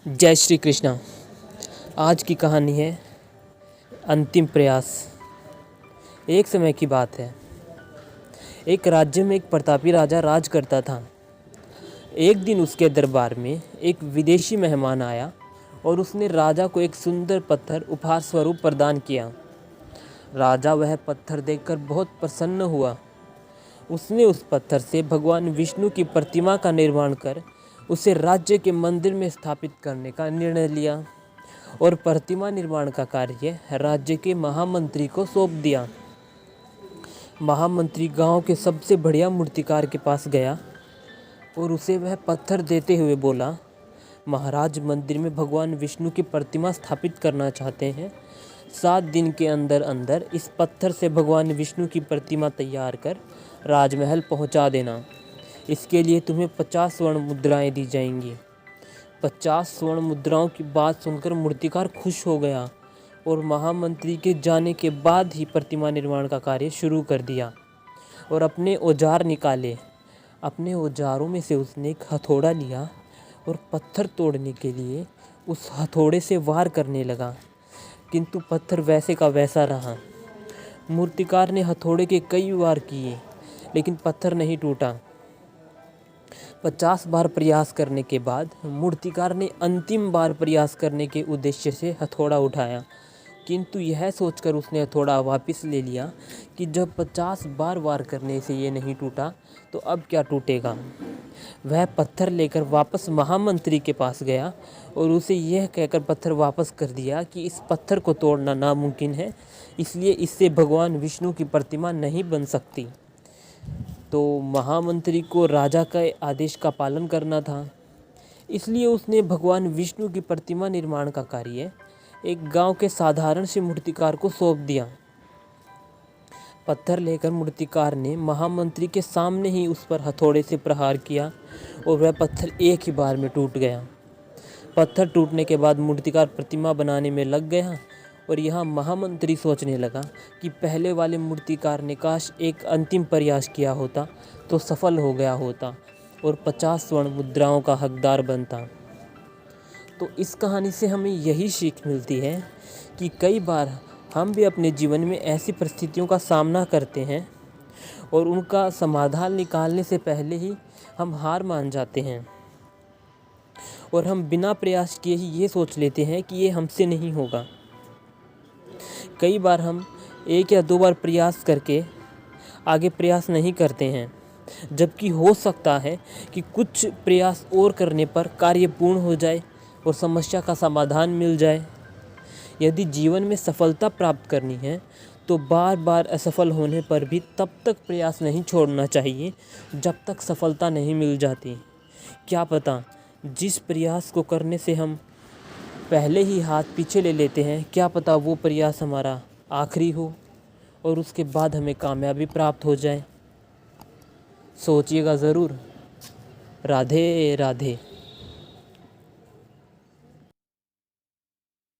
जय श्री कृष्णा। आज की कहानी है अंतिम प्रयास। एक समय की बात है। एक राज्य में एक प्रतापी राजा राज करता था। एक दिन उसके दरबार में एक विदेशी मेहमान आया और उसने राजा को एक सुंदर पत्थर उपहार स्वरूप प्रदान किया। राजा वह पत्थर देखकर बहुत प्रसन्न हुआ। उसने उस पत्थर से भगवान विष्णु की प्रतिमा का निर्माण कर उसे राज्य के मंदिर में स्थापित करने का निर्णय लिया और प्रतिमा निर्माण का कार्य राज्य के महामंत्री को सौंप दिया। महामंत्री गांव के सबसे बढ़िया मूर्तिकार के पास गया और उसे वह पत्थर देते हुए बोला, महाराज मंदिर में भगवान विष्णु की प्रतिमा स्थापित करना चाहते हैं। 7 दिन के अंदर अंदर इस पत्थर से भगवान विष्णु की प्रतिमा तैयार कर राजमहल पहुंचा देना। इसके लिए तुम्हें 50 स्वर्ण मुद्राएं दी जाएंगी। 50 स्वर्ण मुद्राओं की बात सुनकर मूर्तिकार खुश हो गया और महामंत्री के जाने के बाद ही प्रतिमा निर्माण का कार्य शुरू कर दिया और अपने औजार निकाले। अपने औजारों में से उसने एक हथौड़ा लिया और पत्थर तोड़ने के लिए उस हथौड़े से वार करने लगा, किंतु पत्थर वैसे का वैसा रहा। मूर्तिकार ने हथौड़े के कई वार किए लेकिन पत्थर नहीं टूटा। 50 बार प्रयास करने के बाद मूर्तिकार ने अंतिम बार प्रयास करने के उद्देश्य से हथौड़ा उठाया, किंतु यह सोचकर उसने हथौड़ा वापस ले लिया कि जब 50 बार वार करने से ये नहीं टूटा तो अब क्या टूटेगा। वह पत्थर लेकर वापस महामंत्री के पास गया और उसे यह कहकर पत्थर वापस कर दिया कि इस पत्थर को तोड़ना नामुमकिन है, इसलिए इससे भगवान विष्णु की प्रतिमा नहीं बन सकती। तो महामंत्री को राजा के आदेश का पालन करना था, इसलिए उसने भगवान विष्णु की प्रतिमा निर्माण का कार्य एक गांव के साधारण से मूर्तिकार को सौंप दिया। पत्थर लेकर मूर्तिकार ने महामंत्री के सामने ही उस पर हथौड़े से प्रहार किया और वह पत्थर एक ही बार में टूट गया। पत्थर टूटने के बाद मूर्तिकार प्रतिमा बनाने में लग गया और यहाँ महामंत्री सोचने लगा कि पहले वाले मूर्तिकार ने काश एक अंतिम प्रयास किया होता तो सफल हो गया होता और 50 स्वर्ण मुद्राओं का हकदार बनता। तो इस कहानी से हमें यही सीख मिलती है कि कई बार हम भी अपने जीवन में ऐसी परिस्थितियों का सामना करते हैं और उनका समाधान निकालने से पहले ही हम हार मान जाते हैं और हम बिना प्रयास किए ही ये सोच लेते हैं कि ये हमसे नहीं होगा। कई बार हम 1 या 2 बार प्रयास करके आगे प्रयास नहीं करते हैं, जबकि हो सकता है कि कुछ प्रयास और करने पर कार्य पूर्ण हो जाए और समस्या का समाधान मिल जाए। यदि जीवन में सफलता प्राप्त करनी है तो बार बार असफल होने पर भी तब तक प्रयास नहीं छोड़ना चाहिए जब तक सफलता नहीं मिल जाती। क्या पता जिस प्रयास को करने से हम पहले ही हाथ पीछे ले लेते हैं, क्या पता वो प्रयास हमारा आखिरी हो और उसके बाद हमें कामयाबी प्राप्त हो जाए। सोचिएगा ज़रूर। राधे राधे।